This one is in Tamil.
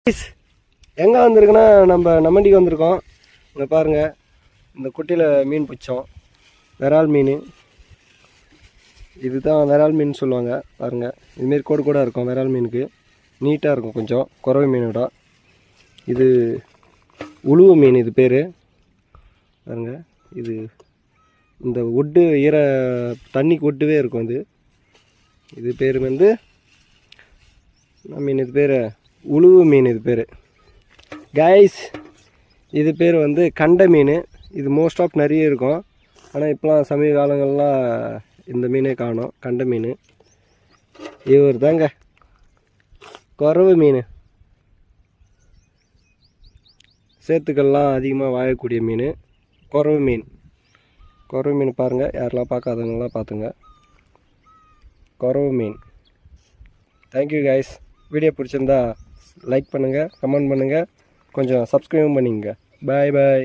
எங்கே வந்திருக்குன்னா நம்ம நம்மண்டிக்கு வந்திருக்கோம். இங்கே பாருங்கள், இந்த குட்டியில் மீன் பிடிச்சோம். விரால் மீன். இதுதான் விரால் மீன் சொல்லுவாங்க. பாருங்கள், இதுமாரி கோடு கூட இருக்கும். விரால் மீனுக்கு நீட்டாக இருக்கும் கொஞ்சம், குறவை மீனோட. இது உழுவு மீன், இது பேர். பாருங்கள், இது இந்த ஒட்டு தண்ணிக்கு ஒட்டுவே இருக்கும். இது பேர் வந்து மீன். இது பேர் உழுவு மீன். இது பேர் கைஸ், இது பேர் வந்து கண்டை மீன். இது மோஸ்ட் ஆஃப் நிறைய இருக்கும். ஆனால் இப்போலாம் சமீப காலங்கள்லாம் இந்த மீனே காணும். கண்டை மீன். இவர் தாங்க குறவு மீன். சேத்துக்கள்லாம் அதிகமாக வாழக்கூடிய மீன் குறவு மீன். குறவு மீன் பாருங்கள், யாரெல்லாம் பார்க்காதவங்களாம் பார்த்துங்க. குறவு மீன். Thank you guys. வீடியோ பிடிச்சிருந்தா லைக் பண்ணுங்கள், கமெண்ட் பண்ணுங்கள், கொஞ்சம் சப்ஸ்கிரைபும் பண்ணிங்க. பாய் பாய்.